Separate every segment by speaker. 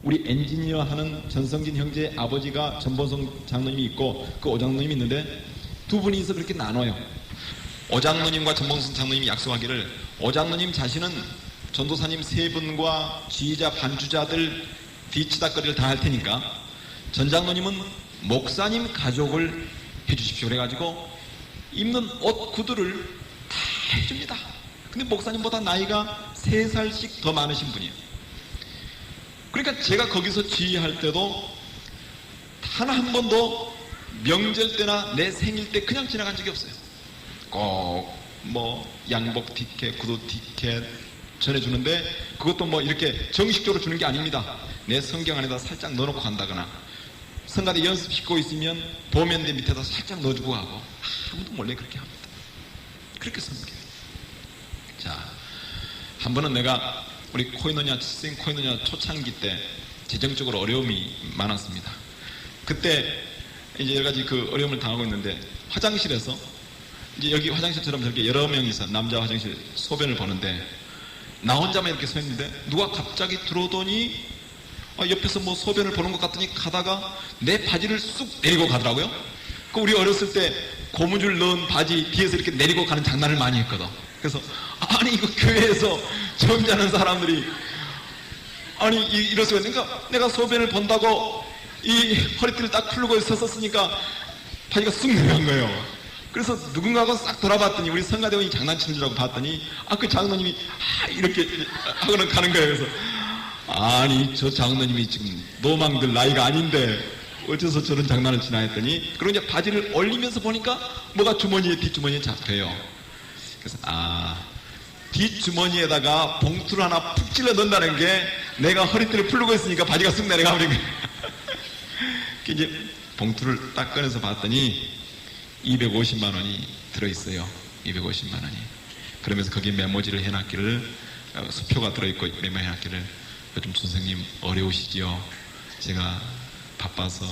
Speaker 1: 우리 엔지니어 하는 전성진 형제의 아버지가 전보성 장로님이 있고 그 오장로님이 있는데 두 분이서 그렇게 나눠요. 오장로님과 전보성 장로님이 약속하기를 오장로님 자신은 전도사님 세 분과 지휘자 반주자들 뒤치다거리를 다 할 테니까 전장로님은 목사님 가족을 해주십시오. 그래가지고 입는 옷 구두를 다 해줍니다. 근데 목사님보다 나이가 3살씩 더 많으신 분이에요. 그러니까 제가 거기서 지휘할 때도 단 한 번도 명절 때나 내 생일 때 그냥 지나간 적이 없어요. 꼭 뭐 양복 티켓, 구두 티켓 전해주는데 그것도 뭐 이렇게 정식적으로 주는 게 아닙니다. 내 성경 안에다 살짝 넣어놓고 간다거나 성가대 연습시키고 있으면 보면대 밑에다 살짝 넣어주고 가고 아무도 몰래 그렇게 합니다. 그렇게 섬겨요. 자, 한 번은 내가 우리 코이노냐 칠생 코이노냐 초창기 때 재정적으로 어려움이 많았습니다. 그때 이제 여러 가지 그 어려움을 당하고 있는데 화장실에서 이제 여기 화장실처럼 저렇게 여러 명이서 남자 화장실 소변을 보는데 나 혼자만 이렇게 서 있는데 누가 갑자기 들어오더니 옆에서 뭐 소변을 보는 것 같더니 가다가 내 바지를 쑥 내리고 가더라고요. 그 우리 어렸을 때 고무줄 넣은 바지 뒤에서 이렇게 내리고 가는 장난을 많이 했거든. 그래서 아니 이거 교회에서 처음 자는 사람들이 아니 이럴 수가 있으니까 내가 소변을 본다고 이 허리띠를 딱 풀고 있었으니까 바지가 쑥 내려간 거예요. 그래서 누군가가 싹 돌아봤더니 우리 성가대원이 장난치는 줄 알고 봤더니 그 장로님이 이렇게 하고는 가는 거예요. 그래서 아니 저 장로님이 지금 노망들 나이가 아닌데 어째서 저런 장난을 치나 했더니 그리고 이제 바지를 올리면서 보니까 뭐가 주머니에 뒷주머니에 잡혀요. 그래서 뒷주머니에다가 봉투를 하나 푹 찔러 넣는다는 게 내가 허리띠를 풀고 있으니까 바지가 쑥 내려가버린 거예요. 이제 봉투를 딱 꺼내서 봤더니 250만 원이 들어있어요. 250만 원이. 그러면서 거기에 메모지를 해놨기를 수표가 들어있고 메모해놨기를 요즘 선생님 어려우시지요. 제가 바빠서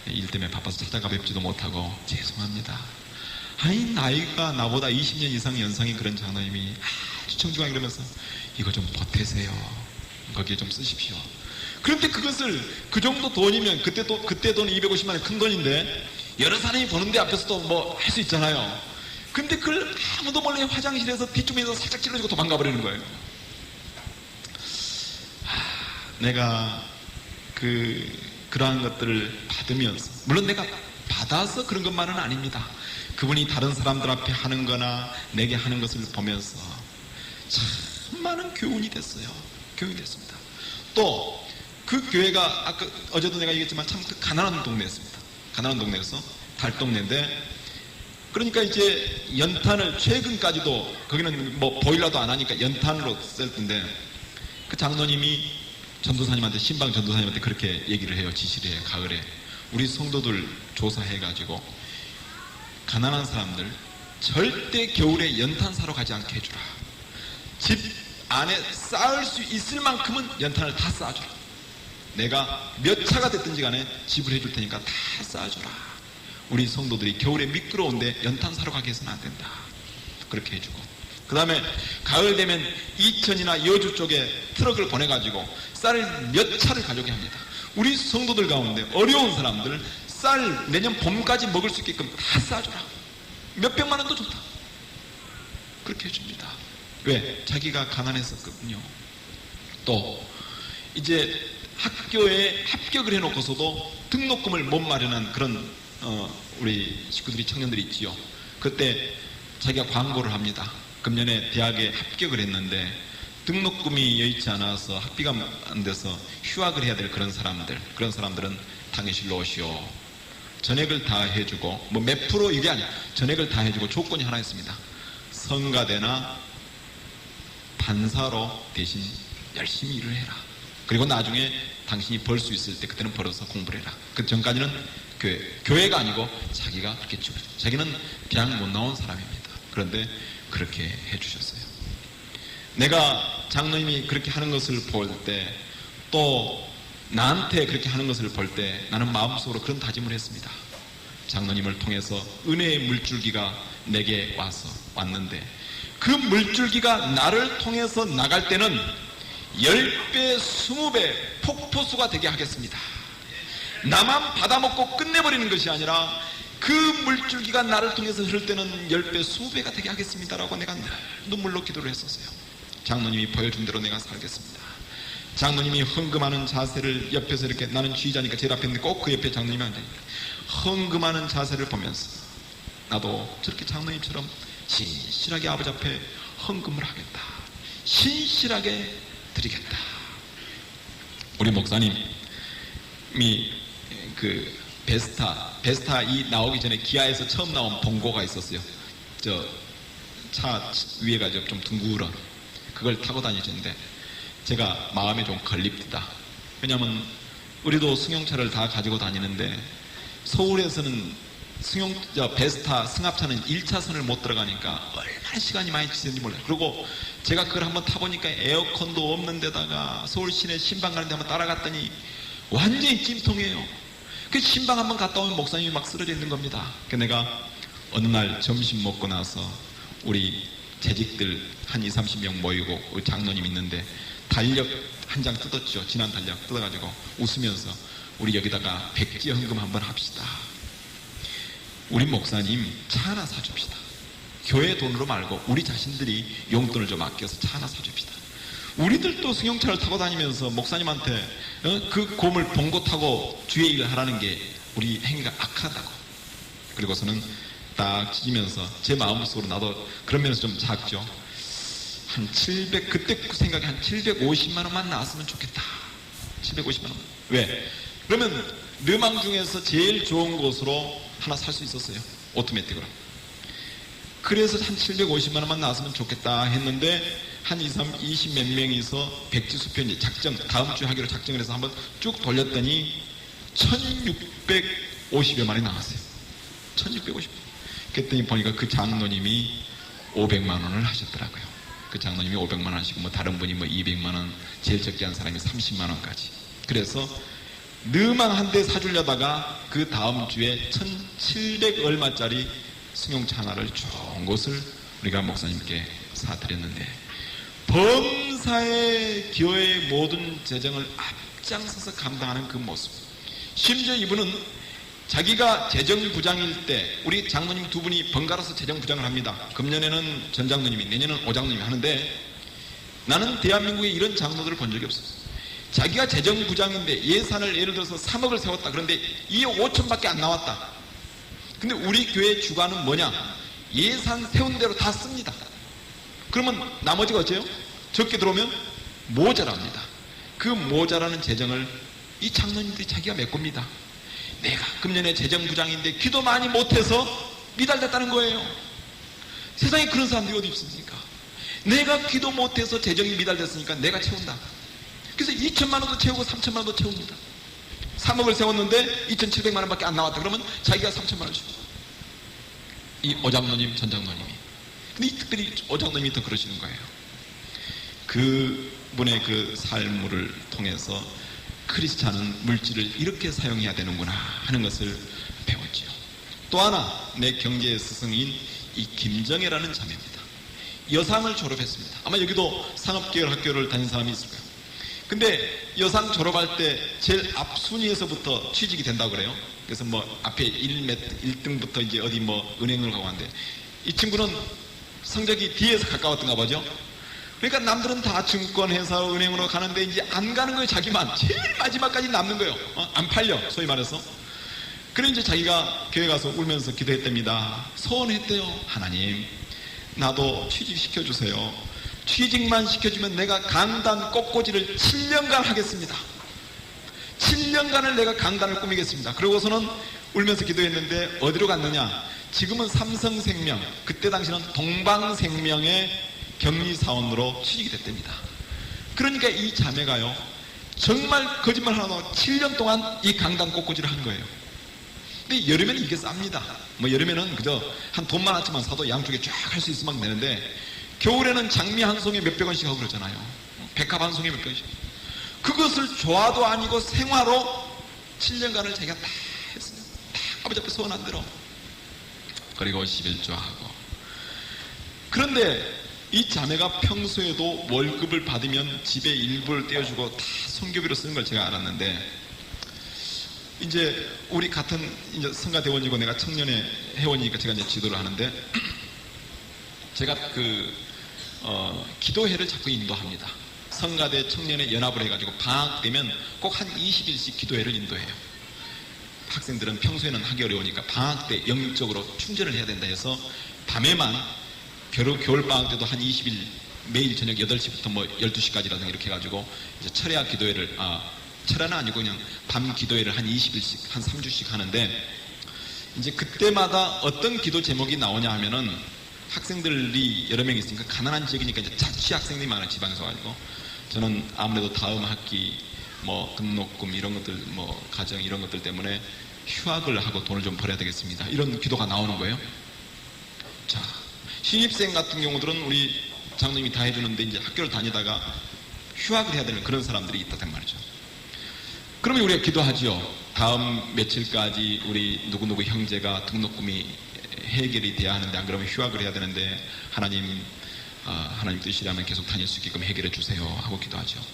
Speaker 1: 일 때문에 바빠서 찾아가 뵙지도 못하고 죄송합니다. 아니 나이가 나보다 20년 이상 연상인 그런 장로님이 아주 청중하게 그러면서 이거 좀 보태세요. 거기에 좀 쓰십시오. 그런데 그것을 그 정도 돈이면 그때 돈 250만 원 큰 돈인데 여러 사람이 보는데 앞에서도 뭐 할 수 있잖아요. 근데 그걸 아무도 몰래 화장실에서 뒷주머니에서 살짝 찔러주고 도망가 버리는 거예요. 내가 그러한 것들을 받으면서 물론 내가 받아서 그런 것만은 아닙니다. 그분이 다른 사람들 앞에 하는 거나 내게 하는 것을 보면서 참 많은 교훈이 됐어요. 교훈이 됐습니다. 또 그 교회가 어제도 내가 얘기했지만 참 가난한 동네였습니다. 가난한 동네에서 달동네인데 그러니까 이제 연탄을 최근까지도 거기는 뭐 보일러도 안 하니까 연탄으로 쓸 텐데 그 장로님이 전도사님한테 신방 전도사님한테 그렇게 얘기를 해요. 지시를 해요. 가을에 우리 성도들 조사해가지고 가난한 사람들 절대 겨울에 연탄 사러 가지 않게 해주라. 집 안에 쌓을 수 있을 만큼은 연탄을 다 쌓아주라. 내가 몇 차가 됐든지 간에 집을 해줄 테니까 다 쌓아주라. 우리 성도들이 겨울에 미끄러운데 연탄 사러 가게 해서는 안 된다. 그렇게 해주고 그 다음에 가을 되면 이천이나 여주 쪽에 트럭을 보내가지고 쌀을 몇 차를 가져오게 합니다. 우리 성도들 가운데 어려운 사람들 쌀 내년 봄까지 먹을 수 있게끔 다 쌓아줘라. 몇백만 원도 좋다. 그렇게 해줍니다. 왜? 자기가 가난했었거든요. 또 이제 학교에 합격을 해놓고서도 등록금을 못 마련한 그런 우리 식구들이 청년들이 있지요. 그때 자기가 광고를 합니다. 금년에 대학에 합격을 했는데 등록금이 여의치 않아서 학비가 안 돼서 휴학을 해야 될 그런 사람들은 당회실로 오시오. 전액을 다 해주고 뭐 몇 프로 이게 아니야. 전액을 다 해주고 조건이 하나 있습니다. 성가대나 반사로 대신 열심히 일을 해라. 그리고 나중에 당신이 벌 수 있을 때 그때는 벌어서 공부를 해라. 그 전까지는 교회가 아니고 자기가 그렇게 지고 자기는 대학 못 나온 사람입니다. 그런데 그렇게 해주셨어요. 내가 장로님이 그렇게 하는 것을 볼 때 또 나한테 그렇게 하는 것을 볼 때 나는 마음속으로 그런 다짐을 했습니다. 장로님을 통해서 은혜의 물줄기가 내게 왔는데 그 물줄기가 나를 통해서 나갈 때는 10배, 20배 폭포수가 되게 하겠습니다. 나만 받아먹고 끝내버리는 것이 아니라 그 물줄기가 나를 통해서 흐를 때는 10배, 20배가 되게 하겠습니다라고 내가 늘 눈물로 기도를 했었어요. 장로님이 보여준 대로 내가 살겠습니다. 장로님이 헌금하는 자세를 옆에서 이렇게, 나는 지휘자니까 제일 앞에 있는데 꼭 그 옆에 장로님이 앉아있는데 헌금하는 자세를 보면서 나도 저렇게 장로님처럼 신실하게 아버지 앞에 헌금을 하겠다, 신실하게 드리겠다. 우리 목사님이 그 베스타 이 나오기 전에 기아에서 처음 나온 봉고가 있었어요. 저 차 위에가 좀 둥그런 그걸 타고 다니시는데 제가 마음에 좀 걸립니다. 왜냐하면 우리도 승용차를 다 가지고 다니는데 서울에서는 베스타 승합차는 1차선을 못 들어가니까 얼마나 시간이 많이 지는지 몰라요. 그리고 제가 그걸 한번 타보니까 에어컨도 없는 데다가 서울 시내 신방 가는데 한번 따라갔더니 완전히 찜통이에요. 그 신방 한번 갔다 오면 목사님이 막 쓰러져 있는 겁니다. 그래서 내가 어느 날 점심 먹고 나서 우리 재직들 한 20, 30명 모이고 우리 장로님 있는데 달력 한 장 뜯었죠. 지난 달력 뜯어가지고 웃으면서 우리 여기다가 백지 헌금 한번 합시다. 우리 목사님 차 하나 사줍시다. 교회 돈으로 말고 우리 자신들이 용돈을 좀 아껴서 차 하나 사줍시다. 우리들도 승용차를 타고 다니면서 목사님한테 그 곰을 봉고 타고 주의 일을 하라는 게 우리 행위가 악하다고. 그리고서는 딱 찢으면서 제 마음속으로 나도 그런 면에서 좀 작죠. 한 700, 그때 생각에 한 750만 원만 나왔으면 좋겠다. 750만 원. 왜? 그러면 르망 중에서 제일 좋은 곳으로 하나 살 수 있었어요. 오토매틱으로. 그래서 한 750만 원만 나왔으면 좋겠다 했는데 한 20 몇 명이서 백지수표 이제 다음 주에 하기로 작정을 해서 한번 쭉 돌렸더니 1650여만 원이 나왔어요. 1650. 그랬더니 보니까 그 장로님이 500만 원을 하셨더라고요. 그 장로님이 500만 원 하시고 뭐 다른 분이 뭐 200만 원, 제일 적게 한 사람이 30만 원까지. 그래서 느망 한 대 사주려다가 그 다음 주에 1700 얼마짜리 승용차 하나를 좋은 것을 우리가 목사님께 사드렸는데 범사의 교회의 모든 재정을 앞장서서 감당하는 그 모습. 심지어 이분은 자기가 재정부장일 때 우리 장로님 두 분이 번갈아서 재정부장을 합니다. 금년에는 전 장로님이, 내년은 오 장로님이 하는데 나는 대한민국에 이런 장로들을 본 적이 없어요. 자기가 재정부장인데 예산을 예를 들어서 3억을 세웠다. 그런데 2억 5천밖에 안 나왔다. 근데 우리 교회 주관은 뭐냐? 예산 세운 대로 다 씁니다. 그러면 나머지가 어째요? 적게 들어오면 모자랍니다. 그 모자라는 재정을 이 장로님들이 자기가 메꿉니다. 내가 금년에 재정부장인데 기도 많이 못해서 미달됐다는 거예요. 세상에 그런 사람들이 어디 있습니까? 내가 기도 못해서 재정이 미달됐으니까 내가 채운다. 그래서 2천만 원도 채우고 3천만 원도 채웁니다. 3억을 세웠는데 2,700만 원밖에 안 나왔다. 그러면 자기가 3천만 원 주고. 이 오장로님, 전장로님이. 근데 특별히 오장로님이 더 그러시는 거예요. 그분의 그 삶을 통해서 크리스찬은 물질을 이렇게 사용해야 되는구나 하는 것을 배웠지요. 또 하나 내 경제의 스승인 이 김정혜라는 자매입니다. 여상을 졸업했습니다. 아마 여기도 상업계열 학교를 다닌 사람이 있을 거예요. 근데 여상 졸업할 때 제일 앞 순위에서부터 취직이 된다고 그래요. 그래서 뭐 앞에 1등부터 이제 어디 뭐 은행을 가고 하는데 이 친구는 성적이 뒤에서 가까웠던가 보죠. 그러니까 남들은 다 증권회사, 은행으로 가는데 이제 안 가는 거예요. 자기만 제일 마지막까지 남는 거예요. 안 팔려, 소위 말해서. 그래 이제 자기가 교회 가서 울면서 기도했답니다. 소원했대요. 하나님, 나도 취직시켜주세요. 취직만 시켜주면 내가 강단 꽃꽂이를 7년간 하겠습니다. 7년간을 내가 강단을 꾸미겠습니다. 그러고서는 울면서 기도했는데 어디로 갔느냐? 지금은 삼성생명, 그때 당시는 동방생명의 격리사원으로 취직이 됐답니다. 그러니까 이 자매가요, 정말 거짓말 하나 나고 7년 동안 이 강단 꽃꽂이를 한 거예요. 근데 여름에는 이게 쌉니다. 뭐 여름에는 그저 한 돈 많았지만 사도 양쪽에 쫙 할 수 있으면 되는데 겨울에는 장미 한 송이 몇백 원씩 하고 그러잖아요. 백합 한 송이 몇백 원씩. 그것을 조화도 아니고 생화로 7년간을 자기가 다 했어요. 다 아버지 앞에 소원한 대로. 그리고 11조 하고. 그런데 이 자매가 평소에도 월급을 받으면 집에 일부를 떼어주고 다 선교비로 쓰는 걸 제가 알았는데, 이제 우리 같은 이제 성가대원이고 내가 청년의 회원이니까 제가 이제 지도를 하는데, 제가 기도회를 자꾸 인도합니다. 성가대 청년의 연합을 해가지고 방학 되면 꼭 한 20일씩 기도회를 인도해요. 학생들은 평소에는 하기 어려우니까 방학 때 영적으로 충전을 해야 된다 해서 밤에만 겨울방학 때도 한 20일 매일 저녁 8시부터 뭐 12시까지라든가 이렇게 해가지고 이제 철야 기도회를, 철야는 아니고 그냥 밤 기도회를 한 20일씩, 한 3주씩 하는데, 이제 그때마다 어떤 기도 제목이 나오냐 하면은 학생들이 여러 명 있으니까 가난한 지역이니까 이제 자취 학생들이 많아요, 지방에서 가지고. 저는 아무래도 다음 학기 뭐 등록금 이런 것들, 뭐 가정 이런 것들 때문에 휴학을 하고 돈을 좀 벌어야 되겠습니다. 이런 기도가 나오는 거예요. 자, 신입생 같은 경우들은 우리 장로님이 다 해주는데 이제 학교를 다니다가 휴학을 해야 되는 그런 사람들이 있다는 말이죠. 그러면 우리가 기도하죠. 다음 며칠까지 우리 누구누구 형제가 등록금이 해결이 돼야 하는데, 안 그러면 휴학을 해야 되는데 하나님 뜻이라면 계속 다닐 수 있게끔 해결해 주세요 하고 기도하죠.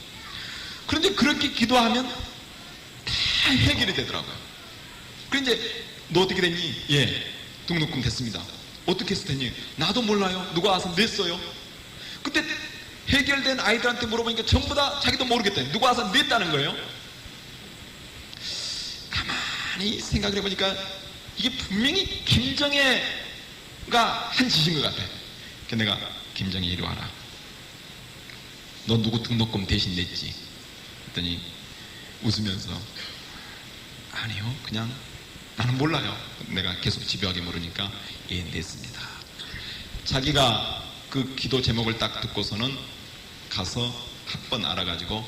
Speaker 1: 그런데 그렇게 기도하면 다 해결이 되더라고요. 그런데 이제 너 어떻게 됐니? 예, 등록금 됐습니다. 어떻게 했을 테니? 나도 몰라요. 누가 와서 냈어요. 그때 해결된 아이들한테 물어보니까 전부 다 자기도 모르겠대. 누가 와서 냈다는 거예요. 가만히 생각을 해보니까 이게 분명히 김정혜가 한 짓인 것 같아. 그래서 내가, 김정혜 이리 와라. 너 누구 등록금 대신 냈지? 그랬더니 웃으면서, 아니요, 그냥 나는 몰라요. 내가 계속 집요하게 물으니까, 예, 냈습니다. 자기가 그 기도 제목을 딱 듣고서는 가서 학번 알아가지고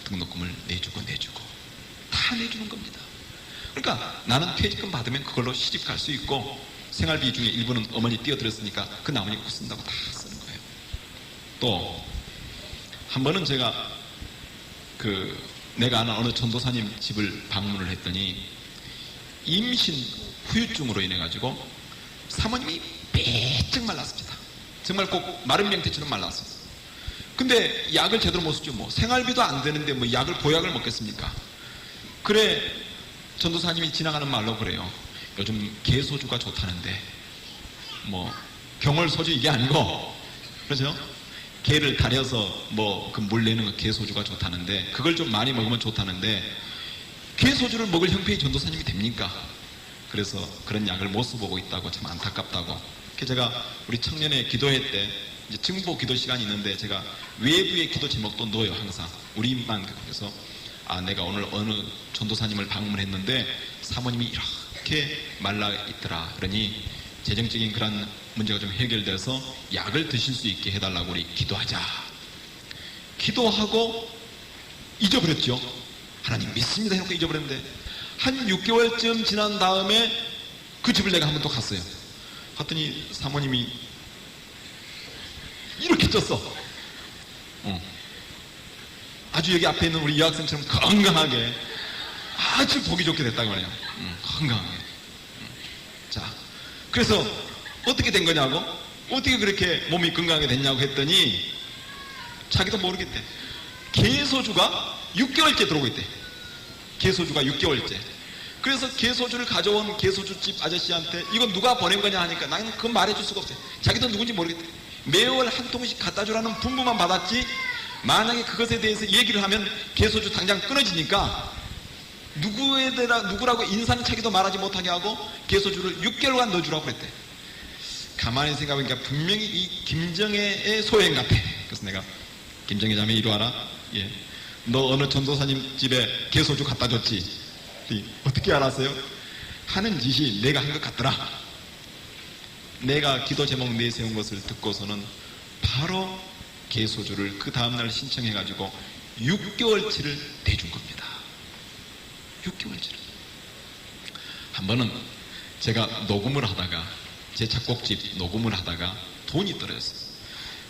Speaker 1: 등록금을 내주고 다 내주는 겁니다. 그러니까 나는 퇴직금 받으면 그걸로 시집 갈 수 있고, 생활비 중에 일부는 어머니 띄어드렸으니까 그 나머지 꼭 쓴다고 다 쓰는 거예요. 또 한 번은 제가 내가 아는 어느 전도사님 집을 방문을 했더니 임신 후유증으로 인해 가지고 사모님이 빼쩍 말랐습니다. 정말 꼭 마른 명태처럼 말랐어요. 근데 약을 제대로 못 쓰죠. 뭐 생활비도 안 되는데 뭐 약을 보약을 먹겠습니까? 그래, 전도사님이 지나가는 말로 그래요. 요즘 개소주가 좋다는데, 뭐 병월 소주 이게 아니고, 그렇죠? 개를 다려서 뭐 그 물 내는 거 개소주가 좋다는데, 그걸 좀 많이 먹으면 좋다는데, 개소주를 먹을 형편이 전도사님이 됩니까? 그래서 그런 약을 못 써보고 있다고, 참 안타깝다고. 그래서 제가 우리 청년회 기도회 때 이제 증보 기도 시간이 있는데 제가 외부의 기도 제목도 넣어요, 항상. 우리만. 그래서 내가 오늘 어느 전도사님을 방문했는데 사모님이 이렇게 말라 있더라. 그러니 재정적인 그런 문제가 좀 해결돼서 약을 드실 수 있게 해달라고 우리 기도하자. 기도하고 잊어버렸죠. 하나님 믿습니다 해놓고 잊어버렸는데, 한 6개월쯤 지난 다음에 그 집을 내가 한번 또 갔어요. 갔더니 사모님이 이렇게 쪘어. 아주 여기 앞에 있는 우리 여학생처럼 건강하게, 아주 보기 좋게 됐다고 말해요. 건강하게. 자, 그래서 어떻게 된 거냐고, 어떻게 그렇게 몸이 건강하게 됐냐고 했더니 자기도 모르겠대. 개소주가 6개월째 들어오고 있대. 개소주가 6개월째. 그래서 개소주를 가져온 개소주집 아저씨한테 이건 누가 보낸 거냐 하니까 나는 그건 말해줄 수가 없어요. 자기도 누군지 모르겠대. 매월 한 통씩 갖다 주라는 분부만 받았지, 만약에 그것에 대해서 얘기를 하면 개소주 당장 끊어지니까 누구라고 인사는 차기도 말하지 못하게 하고 개소주를 6개월간 넣어주라고 그랬대. 가만히 생각해보니까 분명히 이 김정혜의 소행 같아. 그래서 내가, 김정혜 자매 이리 와라. 예. 너 어느 전도사님 집에 개소주 갖다 줬지? 어떻게 알았어요? 하는 짓이 내가 한 것 같더라. 내가 기도 제목 내세운 것을 듣고서는 바로 개소주를 그 다음날 신청해가지고 6개월치를 내준 겁니다. 6개월치를. 한 번은 제가 녹음을 하다가, 제 작곡집 녹음을 하다가 돈이 떨어졌어요.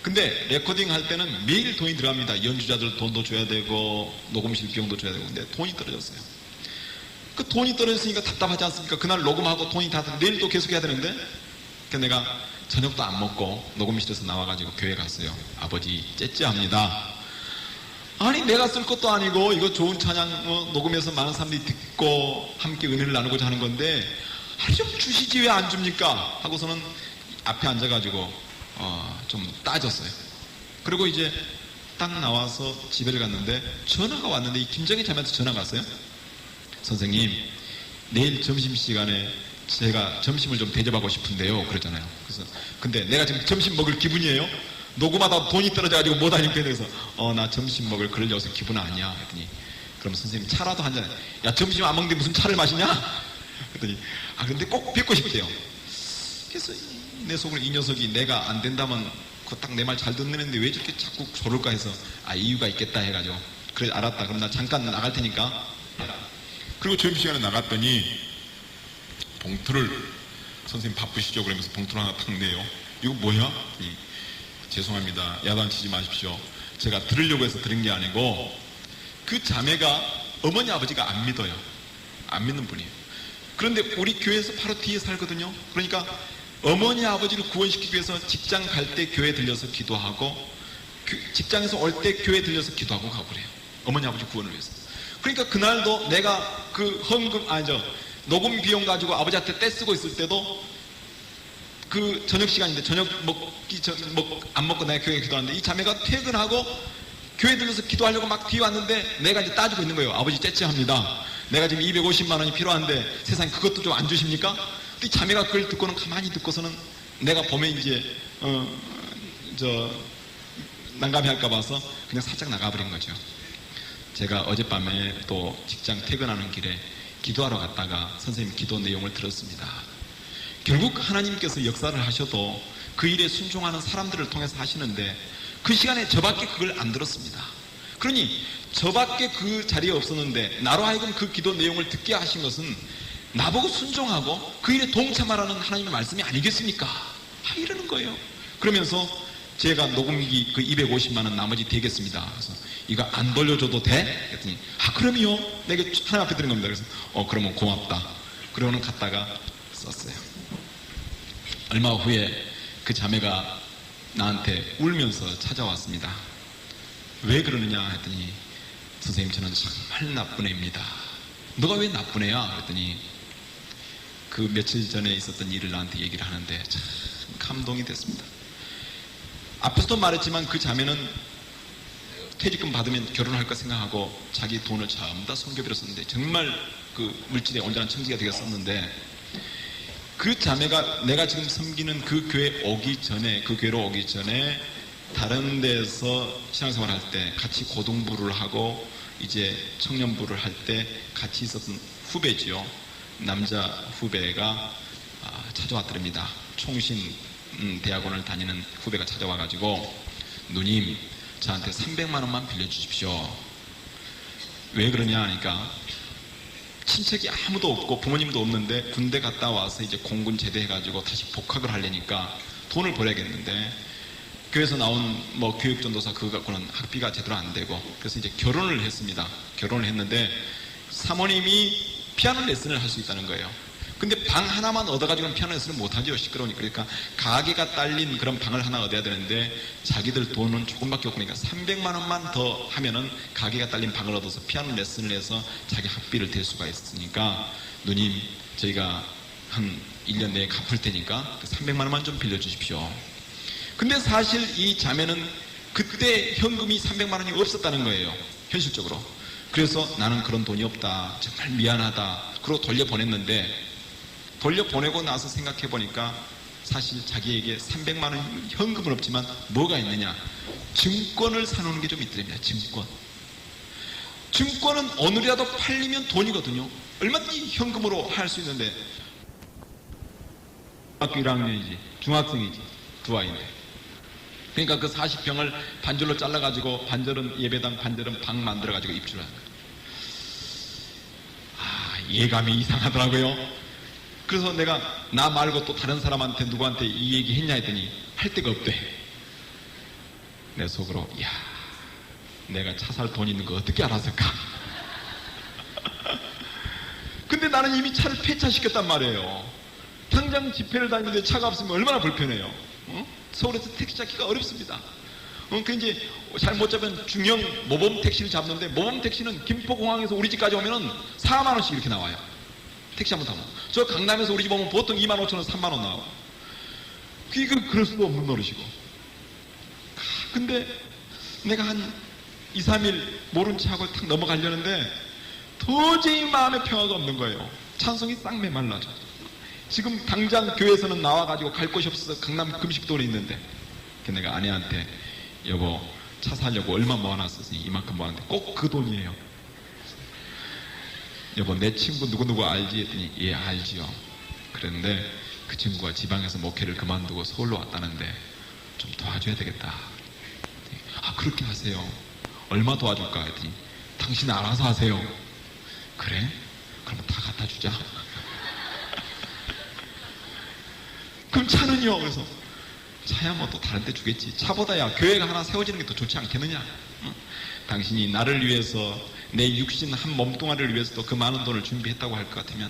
Speaker 1: 근데 레코딩 할 때는 매일 돈이 들어갑니다. 연주자들 돈도 줘야 되고 녹음실 비용도 줘야 되고. 근데 돈이 떨어졌어요. 그 돈이 떨어졌으니까 답답하지 않습니까? 그날 녹음하고 돈이 다 내일 또 계속 해야 되는데 그래서 내가 저녁도 안 먹고 녹음실에서 나와가지고 교회 갔어요. 아버지 째째합니다. 아니 내가 쓸 것도 아니고 이거 좋은 찬양 녹음해서 많은 사람들이 듣고 함께 은혜를 나누고자 하는 건데 아니 좀 주시지 왜 안 줍니까? 하고서는 앞에 앉아가지고 좀 따졌어요. 그리고 이제 딱 나와서 집에를 갔는데 전화가 왔는데 이 김정희 자매한테 전화가 왔어요. 선생님 내일 점심시간에 제가 점심을 좀 대접하고 싶은데요 그러잖아요. 그래서 근데 내가 지금 점심 먹을 기분이에요? 녹음하다 돈이 떨어져가지고 못하니까. 그래서 나 점심 먹을 그럴 여기서 기분 아니야 그랬더니 그럼 선생님 차라도 한잔. 야 점심 안 먹는데 무슨 차를 마시냐? 그랬더니 근데 꼭 뵙고 싶대요. 그래서 내 속으로 이 녀석이 내가 안 된다면 딱 내 말 잘 듣는 애인데 왜 저렇게 자꾸 저럴까 해서 이유가 있겠다 해가지고 그래 알았다 그럼 나 잠깐 나갈 테니까 해라. 그리고 점심시간에 나갔더니 봉투를 선생님 바쁘시죠? 그러면서 봉투를 하나 탁 내요. 이거 뭐야? 죄송합니다. 야단치지 마십시오. 제가 들으려고 해서 들은 게 아니고 그 자매가 어머니 아버지가 안 믿어요. 안 믿는 분이에요. 그런데 우리 교회에서 바로 뒤에 살거든요. 그러니까 어머니 아버지를 구원시키기 위해서 직장 갈 때 교회 들려서 기도하고 직장에서 올 때 교회 들려서 기도하고 가고 그래요. 어머니 아버지 구원을 위해서. 그러니까 그날도 내가 그 헌금 녹음 비용 가지고 아버지한테 떼쓰고 있을 때도 그 저녁 시간인데 저녁 안 먹고 내가 교회에 기도하는데 이 자매가 퇴근하고 교회 들려서 기도하려고 막 뒤에 왔는데 내가 이제 따지고 있는 거예요. 아버지 째째합니다. 내가 지금 250만 원이 필요한데 세상에 그것도 좀 안 주십니까? 이 자매가 그걸 듣고는 가만히 듣고서는 내가 보면 이제 난감해 할까 봐서 그냥 살짝 나가버린 거죠. 제가 어젯밤에 또 직장 퇴근하는 길에 기도하러 갔다가 선생님 기도 내용을 들었습니다. 결국 하나님께서 역사를 하셔도 그 일에 순종하는 사람들을 통해서 하시는데 그 시간에 저밖에 그걸 안 들었습니다. 그러니 저밖에 그 자리에 없었는데 나로 하여금 그 기도 내용을 듣게 하신 것은 나보고 순종하고 그 일에 동참하라는 하나님의 말씀이 아니겠습니까? 이러는 거예요. 그러면서 제가 녹음기 그 250만 원 나머지 되겠습니다. 그래서 이거 안 돌려줘도 돼? 그랬더니 그럼요. 내가 하나님 앞에 드린 겁니다. 그래서 그러면 고맙다. 그러고는 갔다가 썼어요. 얼마 후에 그 자매가 나한테 울면서 찾아왔습니다. 왜 그러느냐 했더니 선생님 저는 정말 나쁜 애입니다. 너가 왜 나쁜 애야? 그랬더니 그 며칠 전에 있었던 일을 나한테 얘기를 하는데 참 감동이 됐습니다. 앞에서도 말했지만 그 자매는 퇴직금 받으면 결혼할까 생각하고 자기 돈을 전부 다 성교비로 썼는데 정말 그 물질에 온전한 청지가 되었었는데 그 자매가 내가 지금 섬기는 그 교회 오기 전에 그 교회로 오기 전에 다른 데서 신앙생활 할 때 같이 고등부를 하고 이제 청년부를 할 때 같이 있었던 후배지요. 남자 후배가 찾아왔더랍니다. 총신 대학원을 다니는 후배가 찾아와가지고 누님 저한테 300만 원만 빌려주십시오. 왜 그러냐 하니까 친척이 아무도 없고 부모님도 없는데 군대 갔다 와서 이제 공군 제대해가지고 다시 복학을 하려니까 돈을 벌어야겠는데 교회에서 나온 교육전도사 그거 갖고는 학비가 제대로 안 되고 그래서 이제 결혼을 했습니다. 결혼을 했는데 사모님이 피아노 레슨을 할 수 있다는 거예요. 근데 방 하나만 얻어가지고는 피아노 레슨을 못하죠. 시끄러우니까. 그러니까 가게가 딸린 그런 방을 하나 얻어야 되는데 자기들 돈은 조금밖에 없으니까 300만 원만 더 하면은 가게가 딸린 방을 얻어서 피아노 레슨을 해서 자기 학비를 댈 수가 있으니까 누님 저희가 한 1년 내에 갚을 테니까 300만 원만 좀 빌려주십시오. 근데 사실 이 자매는 그때 현금이 300만 원이 없었다는 거예요. 현실적으로. 그래서 나는 그런 돈이 없다. 정말 미안하다. 그러고 돌려보냈는데 돌려보내고 나서 생각해보니까 사실 자기에게 300만 원 현금은 없지만 뭐가 있느냐. 증권을 사놓는 게 좀 있더랍니다. 증권. 증권은 오늘이라도 팔리면 돈이거든요. 얼마든지 현금으로 할 수 있는데 중학교 1학년이지. 중학생이지. 두 아이인데. 그러니까 그 40평을 반절로 잘라가지고 반절은 예배당 반절은 방 만들어가지고 입주를 하는 거예요. 예감이 이상하더라고요. 그래서 내가 나 말고 또 다른 사람한테 누구한테 이 얘기 했냐 했더니 할 데가 없대. 내 속으로 내가 차 살 돈 있는 거 어떻게 알았을까? 근데 나는 이미 차를 폐차시켰단 말이에요. 당장 집회를 다니는데 차가 없으면 얼마나 불편해요. 서울에서 택시 잡기가 어렵습니다. 그 이제 잘못 잡으면 중형 모범 택시를 잡는데, 모범 택시는 김포공항에서 우리 집까지 오면은 4만 원씩 이렇게 나와요. 택시 한번 타면. 저 강남에서 우리 집 오면 보통 2만 5천 원, 3만 원 나와. 그럴 수도 없는 노릇이고. 근데 내가 한 2, 3일 모른 척하고 탁 넘어가려는데 도저히 마음의 평화가 없는 거예요. 찬송이 싹 메말라져. 지금 당장 교회에서는 나와가지고 갈 곳이 없어서 강남 금식도에 있는데, 내가 아내한테 여보 차 사려고 얼마 모아놨었으니 이만큼 모았는데 꼭 그 돈이에요. 여보 내 친구 누구누구 알지? 했더니 예 알지요. 그랬는데 그 친구가 지방에서 목회를 그만두고 서울로 왔다는데 좀 도와줘야 되겠다. 아 그렇게 하세요. 얼마 도와줄까? 했더니 당신 알아서 하세요. 그래? 그러면 다 갖다 주자. 그럼 차는요? 그래서 차야 뭐 또 다른 데 주겠지. 차보다야 교회가 하나 세워지는 게 더 좋지 않겠느냐. 응? 당신이 나를 위해서, 내 육신 한 몸뚱아리를 위해서도 그 많은 돈을 준비했다고 할 것 같으면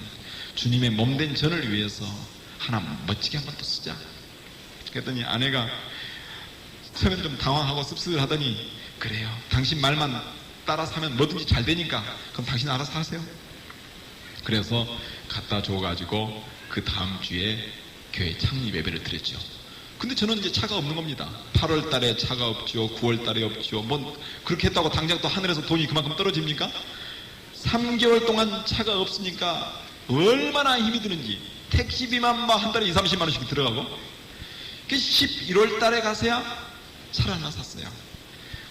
Speaker 1: 주님의 몸된 전을 위해서 하나 멋지게 한번 또 쓰자. 그랬더니 아내가 처음에는 좀 당황하고 씁쓸하더니 그래요. 당신 말만 따라서 하면 뭐든지 잘 되니까 그럼 당신 알아서 하세요. 그래서 갖다 줘가지고 그 다음 주에 교회 창립 예배를 드렸죠. 근데 저는 이제 차가 없는 겁니다. 8월 달에 차가 없지요. 9월 달에 없지요. 뭐 그렇게 했다고 당장 또 하늘에서 돈이 그만큼 떨어집니까? 3개월 동안 차가 없으니까 얼마나 힘이 드는지. 택시비만 막 한 달에 2, 30만 원씩 들어가고. 11월 달에 가서야 차를 하나 샀어요.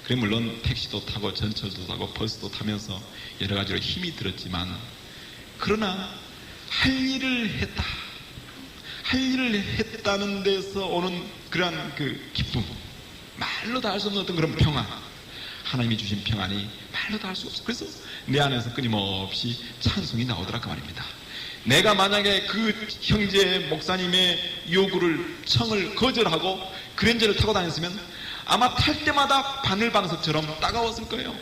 Speaker 1: 그래 물론 택시도 타고 전철도 타고 버스도 타면서 여러 가지로 힘이 들었지만, 그러나 할 일을 했다. 할 일을 했다는 데서 오는 그러한 그 기쁨, 말로 다 할 수 없는 어떤 그런 평안, 하나님이 주신 평안이 말로 다 할 수 없어. 그래서 내 안에서 끊임없이 찬송이 나오더라 그 말입니다. 내가 만약에 그 형제 목사님의 요구를, 청을 거절하고 그랜저를 타고 다녔으면 아마 탈 때마다 바늘방석처럼 따가웠을 거예요.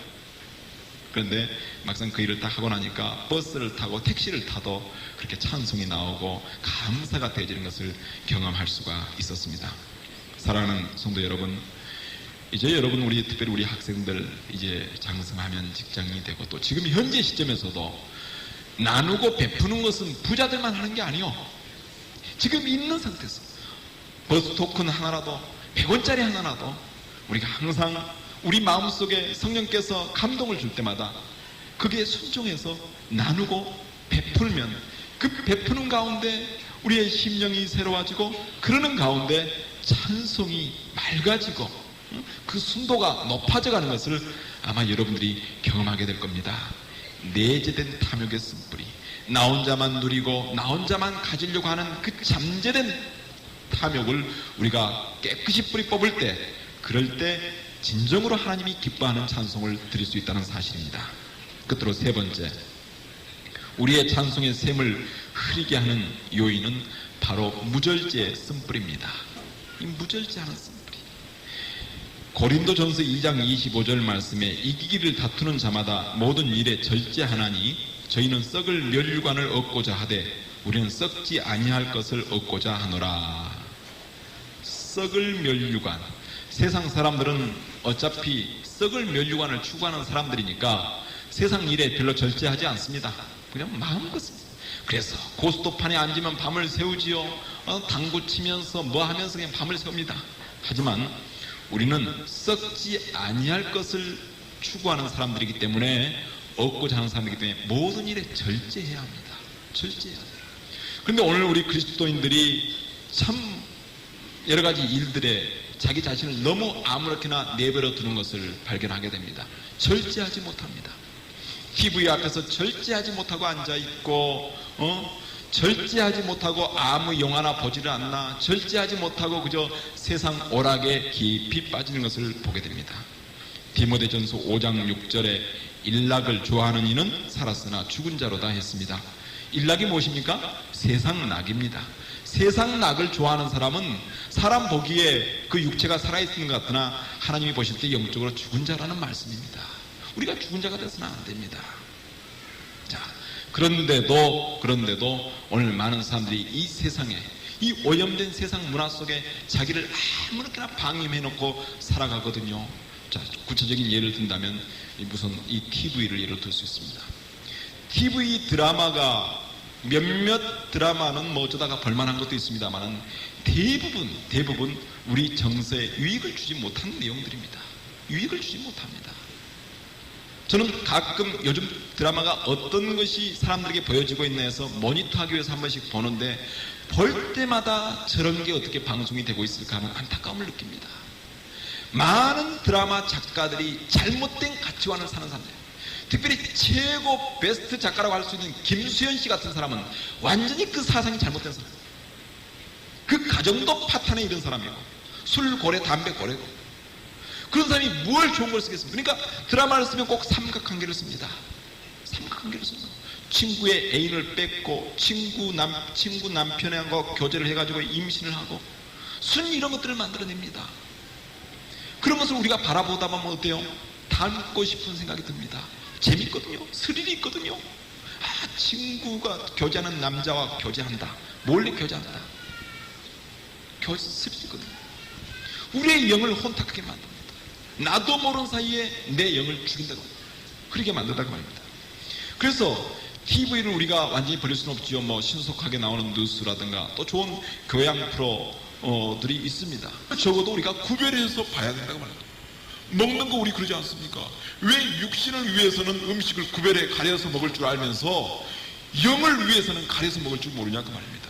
Speaker 1: 그런데 막상 그 일을 딱 하고 나니까 버스를 타고 택시를 타도 그렇게 찬송이 나오고 감사가 되어지는 것을 경험할 수가 있었습니다. 사랑하는 성도 여러분, 이제 여러분, 특별히 우리 학생들 이제 장성하면 직장인이 되고 또 지금 현재 시점에서도 나누고 베푸는 것은 부자들만 하는 게 아니요. 지금 있는 상태에서 버스 토큰 하나라도, 100원짜리 하나라도 우리가 항상 우리 마음속에 성령께서 감동을 줄 때마다 그게 순종해서 나누고 베풀면, 그 베푸는 가운데 우리의 심령이 새로워지고, 그러는 가운데 찬송이 맑아지고 그 순도가 높아져가는 것을 아마 여러분들이 경험하게 될 겁니다. 내재된 탐욕의 쓴뿌리, 나 혼자만 누리고 나 혼자만 가지려고 하는 그 잠재된 탐욕을 우리가 깨끗이 뿌리 뽑을 때, 그럴 때 진정으로 하나님이 기뻐하는 찬송을 드릴 수 있다는 사실입니다. 끝으로 세 번째, 우리의 찬송의 샘을 흐리게 하는 요인은 바로 무절제의 쓴뿌리입니다. 이 무절제하는 쓴뿌리. 고린도전서 2장 25절 말씀에 이기기를 다투는 자마다 모든 일에 절제하나니 저희는 썩을 멸류관을 얻고자 하되 우리는 썩지 아니할 것을 얻고자 하노라. 썩을 멸류관. 세상 사람들은 어차피 썩을 멸류관을 추구하는 사람들이니까 세상 일에 별로 절제하지 않습니다. 그냥 마음껏. 그래서 고스톱판에 앉으면 밤을 새우지요. 당구 치면서 뭐 하면서 그냥 밤을 새웁니다. 하지만 우리는 썩지 아니할 것을 추구하는 사람들이기 때문에, 얻고자 하는 사람이기 때문에 모든 일에 절제해야 합니다. 절제해야 돼요. 그런데 오늘 우리 그리스도인들이 참 여러 가지 일들에 자기 자신을 너무 아무렇게나 내버려 두는 것을 발견하게 됩니다. 절제하지 못합니다. TV 앞에서 절제하지 못하고 앉아있고, 절제하지 못하고 아무 영화나 보지를 않나, 절제하지 못하고 그저 세상 오락에 깊이 빠지는 것을 보게 됩니다. 디모데전서 5장 6절에 일락을 좋아하는 이는 살았으나 죽은 자로다 했습니다. 일락이 무엇입니까? 세상 낙입니다. 세상 낙을 좋아하는 사람은 사람 보기에 그 육체가 살아있는 것 같으나 하나님이 보실 때 영적으로 죽은 자라는 말씀입니다. 우리가 죽은 자가 돼서는 안 됩니다. 자, 그런데도 오늘 많은 사람들이 이 세상에 이 오염된 세상 문화 속에 자기를 아무렇게나 방임해놓고 살아가거든요. 자, 구체적인 예를 든다면 이 TV를 예로 들 수 있습니다. TV 드라마가 몇몇 드라마는 뭐 어쩌다가 볼만한 것도 있습니다만은 대부분 우리 정서에 유익을 주지 못하는 내용들입니다. 유익을 주지 못합니다. 저는 가끔 요즘 드라마가 어떤 것이 사람들에게 보여지고 있나 해서 모니터하기 위해서 한 번씩 보는데, 볼 때마다 저런 게 어떻게 방송이 되고 있을까 하는 안타까움을 느낍니다. 많은 드라마 작가들이 잘못된 가치관을 사는 사람들, 특별히 최고 베스트 작가라고 할 수 있는 김수현 씨 같은 사람은 완전히 그 사상이 잘못된 사람, 그 가정도 파탄에 이른 사람이고 술 고래 담배 고래고, 그런 사람이 뭘 좋은 걸 쓰겠습니까? 그러니까 드라마를 쓰면 꼭 삼각관계를 씁니다. 삼각관계를 씁니다. 친구의 애인을 뺏고 친구 남편하고 교제를 해가지고 임신을 하고 순 이런 것들을 만들어냅니다. 그런 것을 우리가 바라보다 보면 어때요? 닮고 싶은 생각이 듭니다. 재밌거든요. 스릴이 있거든요. 친구가 교제하는 남자와 교제한다, 몰래 교제한다, 스릴이 있거든요. 우리의 영을 혼탁하게 만듭니다. 나도 모르는 사이에 내 영을 죽인다고, 그렇게 만든다고 말입니다. 그래서 TV를 우리가 완전히 버릴 수는 없지요. 뭐 신속하게 나오는 뉴스라든가 또 좋은 교양 프로들이 있습니다. 적어도 우리가 구별해서 봐야 된다고 말합니다. 먹는 거 우리 그러지 않습니까? 왜 육신을 위해서는 음식을 구별해 가려서 먹을 줄 알면서 영을 위해서는 가려서 먹을 줄 모르냐고 말입니다.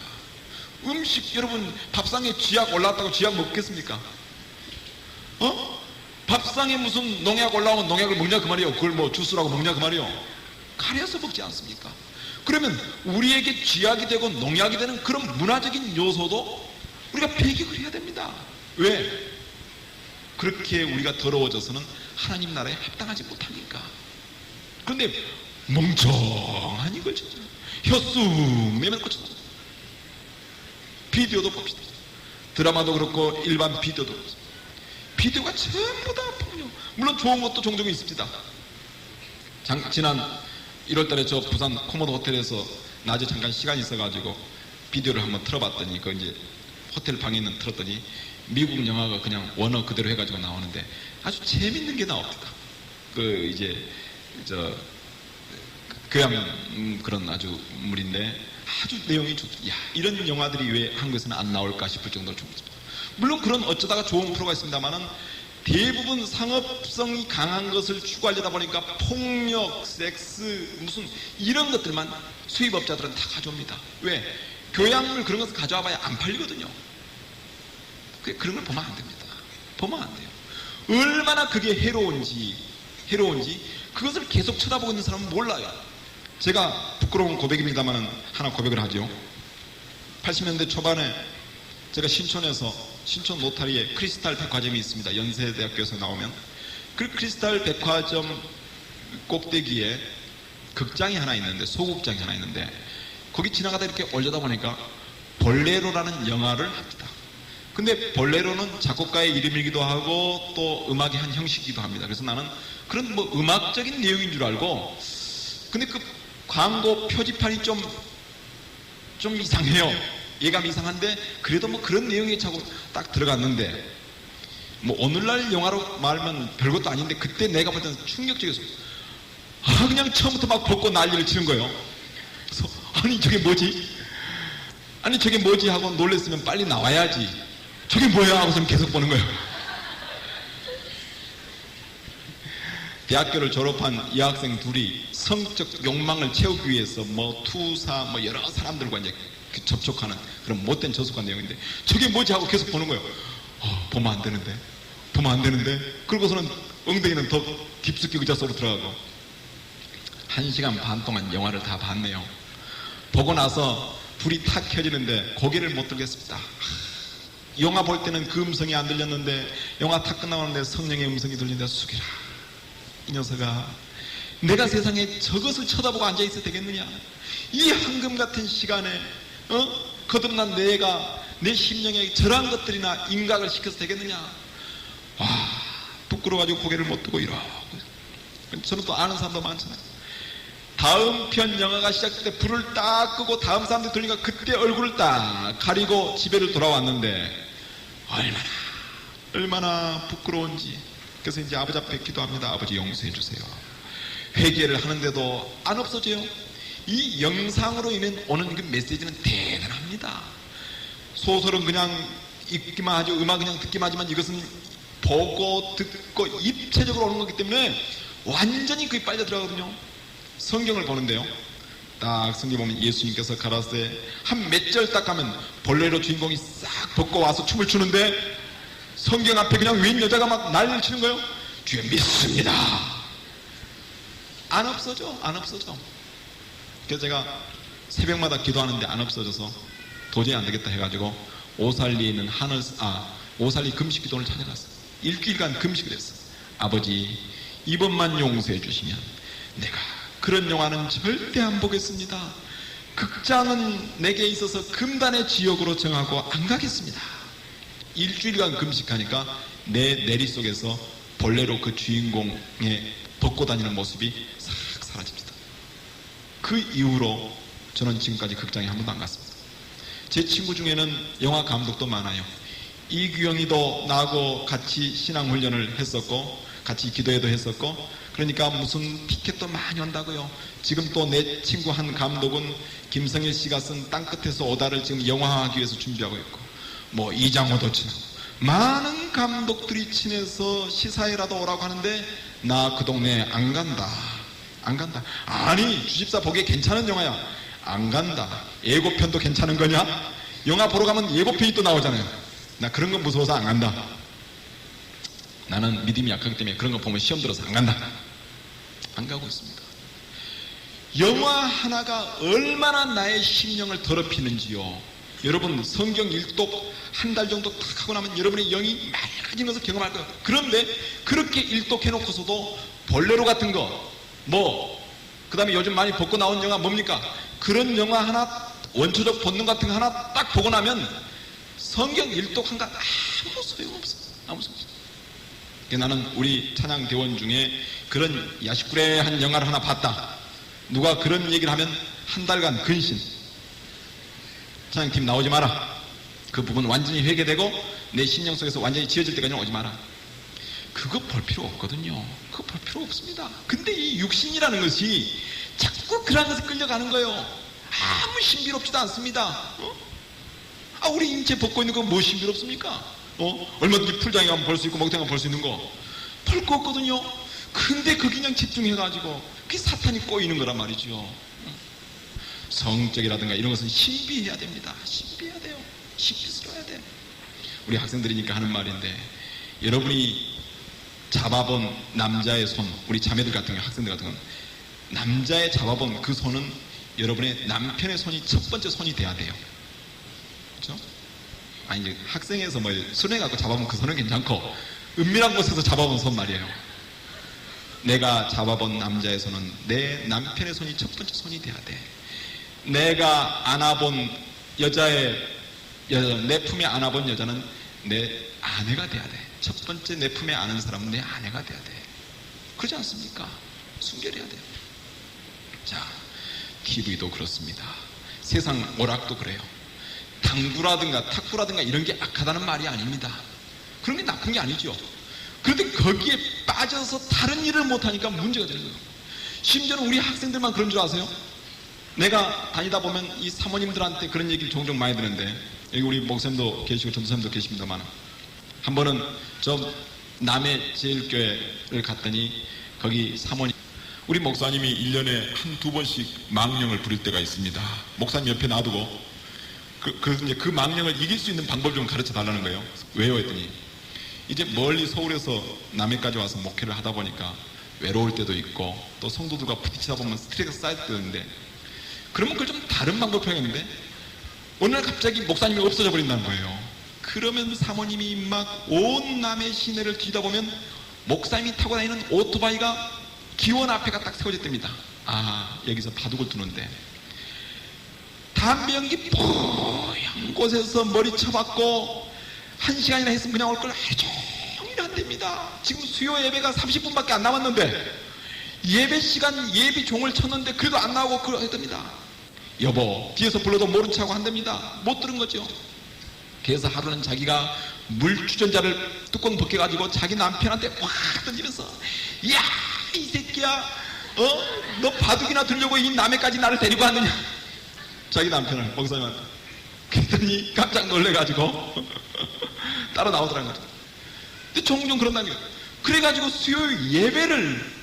Speaker 1: 음식, 여러분 밥상에 쥐약 올라왔다고 쥐약 먹겠습니까? 밥상에 무슨 농약 올라오면 농약을 먹냐 그 말이요. 그걸 뭐 주스라고 먹냐 그 말이요. 가려서 먹지 않습니까? 그러면 우리에게 쥐약이 되고 농약이 되는 그런 문화적인 요소도 우리가 배격을 해야 됩니다. 왜? 그렇게 우리가 더러워져서는 하나님 나라에 합당하지 못하니까. 그런데 멍청하니 걸쳐, 혀쑥 내면 꽂혀. 비디오도 봅시다. 드라마도 그렇고 일반 비디오도 그렇습니다. 비디오가 전부 다 폭력. 물론 좋은 것도 종종 있습니다. 지난 1월달에 저 부산 코모도 호텔에서 낮에 잠깐 시간이 있어가지고 비디오를 한번 틀어봤더니, 그 이제 호텔 방에 있는 틀었더니 미국 영화가 그냥 원어 그대로 해가지고 나오는데 아주 재밌는 게 나옵니다. 그 이제 저 교양 그런 아주 물인데 아주 내용이 좋죠. 야, 이런 영화들이 왜 한국에서는 안 나올까 싶을 정도로 좋습니다. 물론 그런 어쩌다가 좋은 프로가 있습니다만은 대부분 상업성이 강한 것을 추구하려다 보니까 폭력, 섹스, 무슨 이런 것들만 수입업자들은 다 가져옵니다. 왜? 교양물 그런 것을 가져와 봐야 안 팔리거든요. 그런 걸 보면 안 됩니다. 보면 안 돼요. 얼마나 그게 해로운지 그것을 계속 쳐다보고 있는 사람은 몰라요. 제가 부끄러운 고백입니다만 하나 고백을 하죠. 80년대 초반에 제가 신촌 노타리에 크리스탈 백화점이 있습니다. 연세대학교에서 나오면 그 크리스탈 백화점 꼭대기에 극장이 하나 있는데, 소극장이 하나 있는데, 거기 지나가다 이렇게 올려다 보니까 볼레로라는 영화를 합니다. 근데 볼레로는 작곡가의 이름이기도 하고 또 음악의 한 형식이기도 합니다. 그래서 나는 그런 뭐 음악적인 내용인 줄 알고, 근데 그 광고 표지판이 좀 이상해요. 예감 이상한데 그래도 뭐 그런 내용이 자꾸 딱 들어갔는데, 뭐 오늘날 영화로 말하면 별것도 아닌데 그때 내가 볼 때는 충격적이었어요. 그냥 처음부터 막 벗고 난리를 치는 거예요. 그래서 아니 저게 뭐지 하고 놀랬으면 빨리 나와야지. 저게 뭐야 하고서는 계속 보는 거예요. 대학교를 졸업한 여학생 둘이 성적 욕망을 채우기 위해서 뭐 투사 뭐 여러 사람들과 이제 접촉하는 그런 못된 저속한 내용인데, 저게 뭐지 하고 계속 보는 거예요. 보면 안 되는데 그러고서는 엉덩이는 더 깊숙이 의자 속으로 들어가고 1시간 반 동안 영화를 다 봤네요. 보고 나서 불이 탁 켜지는데 고개를 못 들겠습니다. 영화 볼 때는 그 음성이 안 들렸는데 영화 탁 끝나는데 성령의 음성이 들리는데, 숙이라 이 녀석아, 내가 세상에 저것을 쳐다보고 앉아있어도 되겠느냐? 이 황금 같은 시간에 거듭난 내가 내 심령에 저러한 것들이나 임각을 시켜서 되겠느냐? 부끄러워가지고 고개를 못 들고 이러고. 저는 또 아는 사람도 많잖아요. 다음 편 영화가 시작될 때 불을 딱 끄고 다음 사람들 들리니까 그때 얼굴을 딱 가리고 집에를 돌아왔는데 얼마나 부끄러운지. 그래서 이제 아버지 앞에 기도합니다. 아버지 용서해 주세요. 회개를 하는데도 안 없어져요. 이 영상으로 인해 오는 그 메시지는 대단합니다. 소설은 그냥 읽기만 하죠. 음악 그냥 듣기만 하지만 이것은 보고 듣고 입체적으로 오는 거기 때문에 완전히 그게 빨려 들어가거든요. 성경을 보는데요, 딱 성경 보면 예수님께서 가라사대 한 몇 절 딱 가면 본래로 주인공이 싹 벗고 와서 춤을 추는데 성경 앞에 그냥 웬 여자가 막 난리를 치는 거예요. 주여 믿습니다. 안 없어져. 그래서 제가 새벽마다 기도하는데 안 없어져서 도저히 안 되겠다 해가지고 오살리에 있는 오살리 금식 기도원을 찾아갔어요. 일주일간 금식을 했어요. 아버지, 이번만 용서해 주시면 내가 그런 영화는 절대 안 보겠습니다. 극장은 내게 있어서 금단의 지역으로 정하고 안 가겠습니다. 일주일간 금식하니까 내 내리 속에서 본래로 그 주인공의 벗고 다니는 모습이 싹 사라집니다. 그 이후로 저는 지금까지 극장에 한 번도 안 갔습니다. 제 친구 중에는 영화 감독도 많아요. 이규영이도 나하고 같이 신앙훈련을 했었고 같이 기도회도 했었고, 그러니까 무슨 티켓도 많이 온다고요. 지금 또 내 친구 한 감독은 김성일 씨가 쓴 땅끝에서 오다를 지금 영화화하기 위해서 준비하고 있고, 뭐 이장호도 친하고 많은 감독들이 친해서 시사회라도 오라고 하는데 나 그 동네 안 간다. 아니, 주집사 보기에 괜찮은 영화야. 안 간다. 예고편도 괜찮은 거냐? 영화 보러 가면 예고편이 또 나오잖아요. 나 그런 건 무서워서 안 간다. 나는 믿음이 약하기 때문에 그런 거 보면 시험 들어서 안 간다. 안 가고 있습니다. 영화 하나가 얼마나 나의 심령을 더럽히는지요. 여러분, 성경 일독 한 달 정도 딱 하고 나면 여러분의 영이 맑아진 것을 경험할 거예요. 그런데 그렇게 일독해놓고서도 볼레로 같은 거, 그 다음에 요즘 많이 벗고 나온 영화 뭡니까? 그런 영화 하나, 원초적 본능 같은 거 하나 딱 보고 나면 성경 일독한 거 아무 소용없어. 아무 소용없어. 나는 우리 찬양대원 중에 그런 야식구레한 영화를 하나 봤다. 누가 그런 얘기를 하면 한 달간 근신. 찬양팀 나오지 마라. 그 부분 완전히 회개되고 내 심령 속에서 완전히 지어질 때까지는 오지 마라. 그거 볼 필요 없거든요. 그거 볼 필요 없습니다. 근데 이 육신이라는 것이 자꾸 그런 것에 끌려가는 거예요. 아무 신비롭지도 않습니다. 우리 인체 벗고 있는 건 뭐 신비롭습니까? 얼마든지 풀장에 가면 볼 수 있고 목욕탕에 가면 볼 수 있는 거 볼 거 없거든요. 근데 그 그냥 집중해가지고 그게 사탄이 꼬이는 거란 말이죠. 성적이라든가 이런 것은 신비해야 됩니다. 신비해야 돼요. 신비스러워야 돼요. 우리 학생들이니까 하는 말인데, 여러분이 잡아본 남자의 손, 우리 자매들 같은 경우, 학생들 같은 경우는 남자의 잡아본 그 손은 여러분의 남편의 손이 첫 번째 손이 돼야 돼요. 그렇죠? 아니, 이제 학생에서 술에 갖고 잡아본 그 손은 괜찮고 은밀한 곳에서 잡아본 손 말이에요. 내가 잡아본 남자의 손은 내 남편의 손이 첫 번째 손이 돼야 돼. 내가 안아본 내 품에 안아본 여자는 내 아내가 돼야 돼. 첫 번째 내 품에 안은 사람은 내 아내가 돼야 돼. 그러지 않습니까? 순결해야 돼요. 자, TV도 그렇습니다. 세상 오락도 그래요. 당구라든가 탁구라든가 이런 게 악하다는 말이 아닙니다. 그런 게 나쁜 게 아니죠. 그런데 거기에 빠져서 다른 일을 못하니까 문제가 되는 거예요. 심지어는 우리 학생들만 그런 줄 아세요? 내가 다니다 보면 이 사모님들한테 그런 얘기를 종종 많이 듣는데, 여기 우리 목사님도 계시고 전도사님도 계십니다만, 한 번은 저 남해 제일교회를 갔더니 거기 사모님, 우리 목사님이 1년에 한두 번씩 망령을 부릴 때가 있습니다. 목사님 옆에 놔두고 그 망령을 이길 수 있는 방법 좀 가르쳐 달라는 거예요. 왜요? 했더니 이제 멀리 서울에서 남해까지 와서 목회를 하다 보니까 외로울 때도 있고 또 성도들과 부딪히다 보면 스트레스가 쌓일 때도 있는데, 그러면 그걸 좀 다른 방법 해야겠는데 어느 날 갑자기 목사님이 없어져 버린다는 거예요. 그러면 사모님이 막 온 남해 시내를 뒤다 보면 목사님이 타고 다니는 오토바이가 기원 앞에가 딱 세워졌답니다. 여기서 바둑을 두는데 담배 연기 뽀얀 곳에서 머리 쳐박고 1시간이나 했으면 그냥 올 걸 하루 종일 한답니다. 지금 수요 예배가 30분밖에 안 남았는데 예배 시간 예비 종을 쳤는데 그래도 안 나오고 그러답니다. 여보, 뒤에서 불러도 모른 척하고 한답니다. 못 들은 거죠. 그래서 하루는 자기가 물주전자를 뚜껑 벗겨가지고 자기 남편한테 확 던지면서, 야, 이 새끼야, 너 바둑이나 들려고 이 남해까지 나를 데리고 왔느냐. 자기 남편을, 목사님한테. 그랬더니 깜짝 놀래가지고 따라 나오더라는 거죠. 근데 종종 그런다는 거예요. 그래가지고 수요일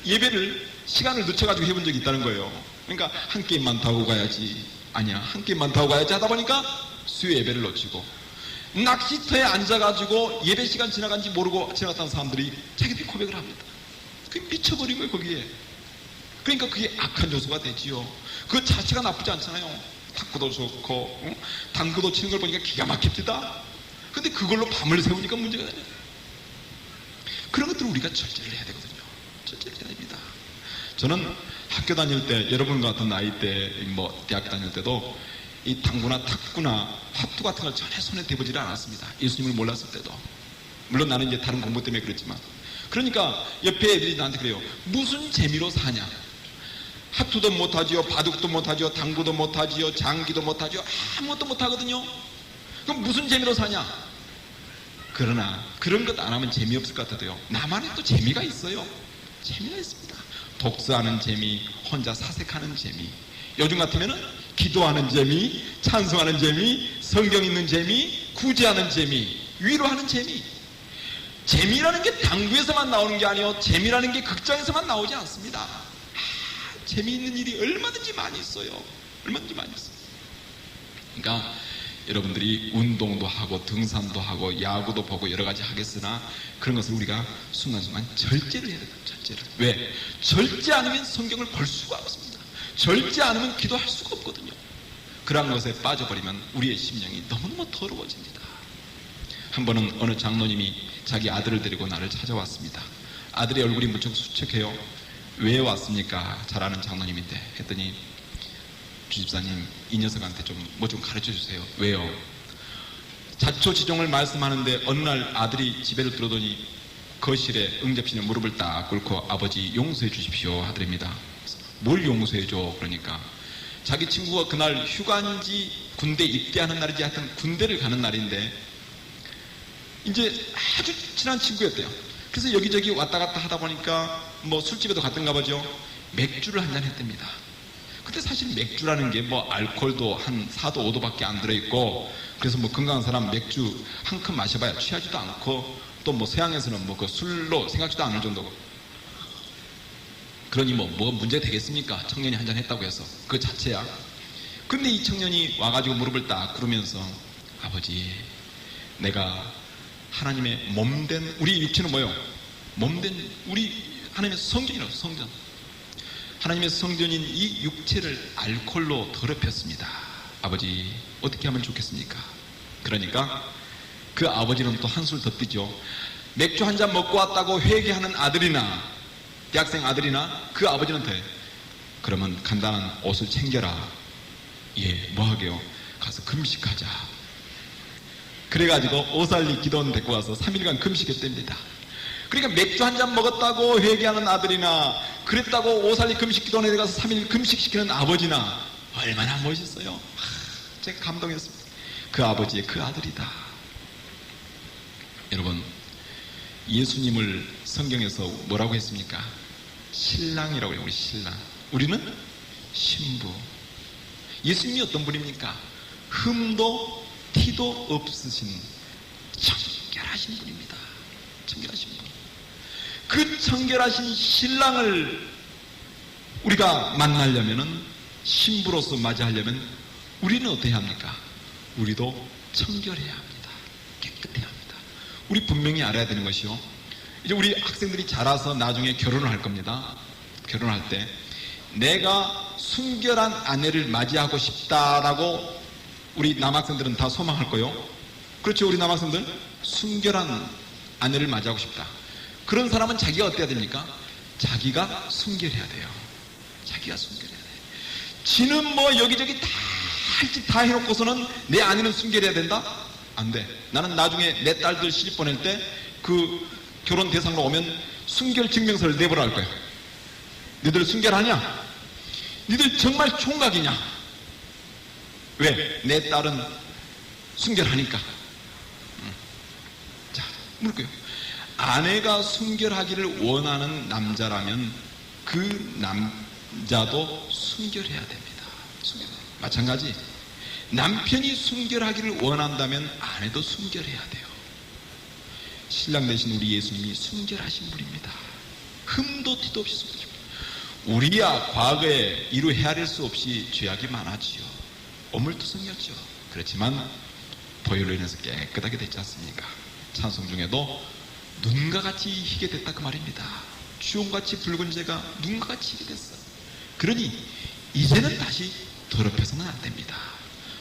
Speaker 1: 예배를 시간을 늦춰가지고 해본 적이 있다는 거예요. 그러니까 한 게임만 더 하고 가야지. 아니야, 한 게임만 더 하고 가야지 하다 보니까 수요 예배를 놓치고, 낚시터에 앉아가지고 예배 시간 지나간지 모르고 지나갔다는 사람들이 자기들이 고백을 합니다. 그게 미쳐버린 거예요, 거기에. 그러니까 그게 악한 요소가 되지요. 그 자체가 나쁘지 않잖아요. 탁구도 좋고, 당구도 치는 걸 보니까 기가 막힙니다. 근데 그걸로 밤을 새우니까 문제가 돼요. 그런 것들을 우리가 절제를 해야 되거든요. 절제를 해야 됩니다. 저는 학교 다닐 때, 여러분과 같은 나이 때, 대학 다닐 때도 이 당구나 탁구나 화투 같은 걸 전혀 손에 대보지를 않았습니다. 예수님을 몰랐을 때도. 물론 나는 이제 다른 공부 때문에 그랬지만. 그러니까 옆에 애들이 나한테 그래요. 무슨 재미로 사냐? 화투도 못하지요, 바둑도 못하지요, 당구도 못하지요, 장기도 못하지요, 아무것도 못하거든요. 그럼 무슨 재미로 사냐? 그러나 그런 것 안 하면 재미없을 것 같아도요, 나만의 또 재미가 있어요. 재미가 있습니다. 독서하는 재미, 혼자 사색하는 재미, 요즘 같으면은 기도하는 재미, 찬송하는 재미, 성경 읽는 재미, 구제하는 재미, 위로하는 재미. 재미라는 게 당구에서만 나오는 게 아니에요. 재미라는 게 극장에서만 나오지 않습니다. 재미있는 일이 얼마든지 많이 있어요. 얼마든지 많이 있어요. 그러니까 여러분들이 운동도 하고 등산도 하고 야구도 보고 여러 가지 하겠으나 그런 것을 우리가 순간순간 절제를 해야 됩니다. 절제를. 왜? 절제 않으면 성경을 볼 수가 없습니다. 절제 않으면 기도할 수가 없거든요. 그런 것에 빠져버리면 우리의 심령이 너무너무 더러워집니다. 한 번은 어느 장로님이 자기 아들을 데리고 나를 찾아왔습니다. 아들의 얼굴이 무척 수척해요. 왜 왔습니까? 잘 아는 장로님인데 했더니, 주집사님, 이 녀석한테 뭐 좀 가르쳐 주세요. 왜요? 자초지종을 말씀하는데 어느 날 아들이 집에를 들어오더니 거실에 응접실에 무릎을 딱 꿇고 아버지 용서해 주십시오 하더랍니다. 뭘 용서해 줘? 그러니까 자기 친구가 그날 휴가인지 군대 입대하는 날인지 하여튼 군대를 가는 날인데 이제 아주 친한 친구였대요. 그래서 여기저기 왔다 갔다 하다 보니까 뭐 술집에도 갔던가 보죠. 맥주를 한잔 했답니다. 근데 사실 맥주라는 게 뭐 알코올도 한 4도 5도밖에 안 들어있고, 그래서 뭐 건강한 사람 맥주 한 컵 마셔봐야 취하지도 않고, 또 뭐 서양에서는 뭐 그 술로 생각지도 않을 정도고. 그러니 뭐 문제 되겠습니까? 청년이 한잔 했다고 해서. 그 자체야. 근데 이 청년이 와가지고 무릎을 딱 꿇으면서, 아버지, 내가 하나님의 몸된, 우리 육체는 뭐예요? 몸된, 우리 하나님의 성전이라고, 성전. 하나님의 성전인 이 육체를 알코올로 더럽혔습니다. 아버지, 어떻게 하면 좋겠습니까? 그러니까 그 아버지는 또 한술 더 뛰죠. 맥주 한 잔 먹고 왔다고 회개하는 아들이나 대학생 아들이나 그 아버지는 돼. 그러면 간단한 옷을 챙겨라. 예, 뭐 하게요? 가서 금식하자. 그래가지고 오살리 기도원 데리고 와서 3일간 금식했답니다. 그러니까 맥주 한 잔 먹었다고 회개하는 아들이나 그랬다고 오살리 금식 기도원에 가서 3일 금식시키는 아버지나 얼마나 멋있어요. 제가 감동했습니다. 그 아버지의 그 아들이다. 여러분, 예수님을 성경에서 뭐라고 했습니까? 신랑이라고 해요. 우리 신랑. 우리는 신부. 예수님이 어떤 분입니까? 흠도 티도 없으신 청결하신 분입니다. 청결하신 분. 그 청결하신 신랑을 우리가 만나려면은, 신부로서 맞이하려면 우리는 어떻게 합니까? 우리도 청결해야 합니다. 깨끗해야 합니다. 우리 분명히 알아야 되는 것이요, 이제 우리 학생들이 자라서 나중에 결혼을 할 겁니다. 결혼할 때 내가 순결한 아내를 맞이하고 싶다라고 우리 남학생들은 다 소망할 거요. 그렇죠? 우리 남학생들 순결한 아내를 맞이하고 싶다. 그런 사람은 자기가 어때야 됩니까? 자기가 순결해야 돼요. 자기가 순결해야 돼. 지는 뭐 여기저기 다 할 짓 다 해놓고서는 내 아내는 순결해야 된다? 안 돼. 나는 나중에 내 딸들 시집 보낼 때 그 결혼 대상으로 오면 순결 증명서를 내보라 할 거야. 너희들 순결하냐? 너희들 정말 총각이냐? 왜? 내 딸은 순결하니까. 자, 물을게요. 아내가 순결하기를 원하는 남자라면 그 남자도 순결해야 됩니다. 마찬가지, 남편이 순결하기를 원한다면 아내도 순결해야 돼요. 신랑 되신 우리 예수님이 순결하신 분입니다. 흠도 티도 없이 순결하십니다. 우리야 과거에 이루 헤아릴 수 없이 죄악이 많았지요. 오물투성이었죠. 그렇지만 보혈로 인해서 깨끗하게 됐지 않습니까? 찬송 중에도 눈과 같이 희게 됐다 그 말입니다. 주홍같이 붉은 죄가 눈과 같이 희게 됐어. 그러니 이제는 다시 더럽혀서는 안 됩니다.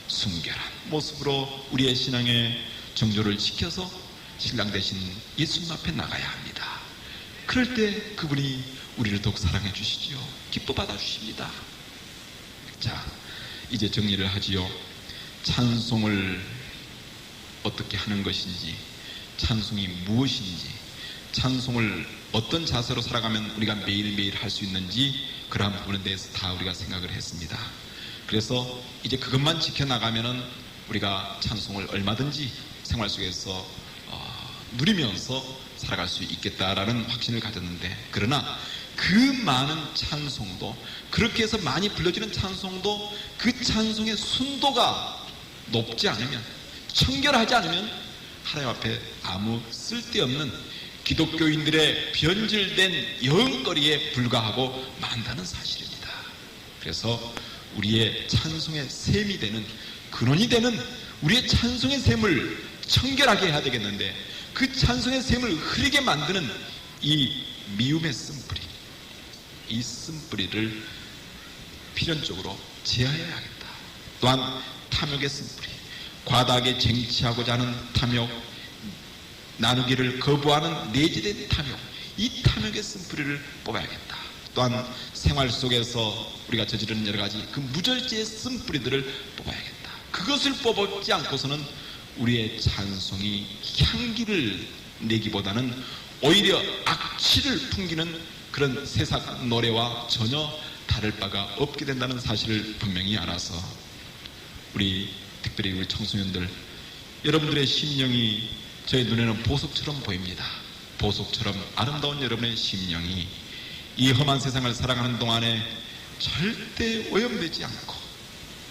Speaker 1: 순결한 모습으로 우리의 신앙의 정조를 지켜서 신랑 대신 예수님 앞에 나가야 합니다. 그럴 때 그분이 우리를 더욱 사랑해 주시지요. 기뻐 받아 주십니다. 자, 이제 정리를 하지요. 찬송을 어떻게 하는 것인지, 찬송이 무엇인지, 찬송을 어떤 자세로 살아가면 우리가 매일매일 할 수 있는지, 그러한 부분에 대해서 다 우리가 생각을 했습니다. 그래서 이제 그것만 지켜나가면은 우리가 찬송을 얼마든지 생활 속에서 누리면서 살아갈 수 있겠다라는 확신을 가졌는데, 그러나 그 많은 찬송도, 그렇게 해서 많이 불러지는 찬송도 그 찬송의 순도가 높지 않으면, 청결하지 않으면 하나님 앞에 아무 쓸데없는 기독교인들의 변질된 여흥거리에 불과하고 만다는 사실입니다. 그래서 우리의 찬송의 샘이 되는, 근원이 되는 우리의 찬송의 샘을 청결하게 해야 되겠는데, 그 찬송의 샘을 흐리게 만드는 이 미움의 쓴뿌리, 이 쓴뿌리를 필연적으로 제하여야겠다. 또한 탐욕의 쓴뿌리, 과다하게 쟁취하고자 하는 탐욕, 나누기를 거부하는 내재된 탐욕, 이 탐욕의 쓴뿌리를 뽑아야겠다. 또한 생활 속에서 우리가 저지르는 여러 가지 그 무절제의 쓴뿌리들을 뽑아야겠다. 그것을 뽑지 않고서는 우리의 찬송이 향기를 내기보다는 오히려 악취를 풍기는 그런 세상 노래와 전혀 다를 바가 없게 된다는 사실을 분명히 알아서, 우리 특별히 우리 청소년들, 여러분들의 심령이 저의 눈에는 보석처럼 보입니다. 보석처럼 아름다운 여러분의 심령이 이 험한 세상을 살아가는 동안에 절대 오염되지 않고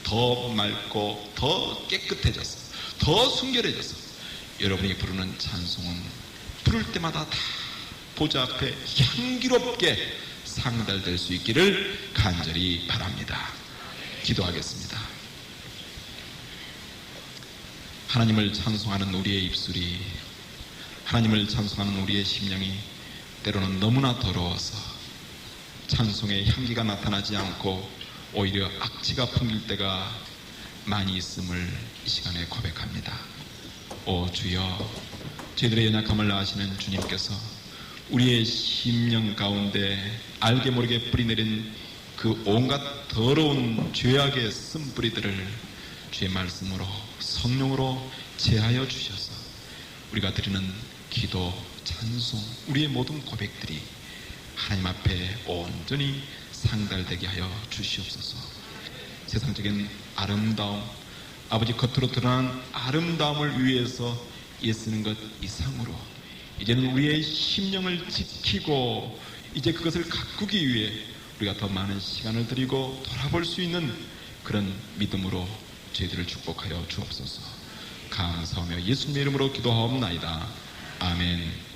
Speaker 1: 더 맑고 더 깨끗해져서 더 순결해져서 여러분이 부르는 찬송은 부를 때마다 다 보좌 앞에 향기롭게 상달될 수 있기를 간절히 바랍니다. 기도하겠습니다. 하나님을 찬송하는 우리의 입술이, 하나님을 찬송하는 우리의 심령이 때로는 너무나 더러워서 찬송의 향기가 나타나지 않고 오히려 악취가 풍길 때가 많이 있음을 이 시간에 고백합니다. 오 주여, 저희들의 연약함을 아시는 주님께서 우리의 심령 가운데 알게 모르게 뿌리내린 그 온갖 더러운 죄악의 쓴뿌리들을 주의 말씀으로, 성령으로 제하여 주셔서 우리가 드리는 기도, 찬송, 우리의 모든 고백들이 하나님 앞에 온전히 상달되게 하여 주시옵소서. 세상적인 아름다움, 아버지 겉으로 드러난 아름다움을 위해서 애쓰는 것 이상으로 이제는 우리의 심령을 지키고 이제 그것을 가꾸기 위해 우리가 더 많은 시간을 드리고 돌아볼 수 있는 그런 믿음으로 저희들을 축복하여 주옵소서. 감사하며 예수님의 이름으로 기도하옵나이다. 아멘.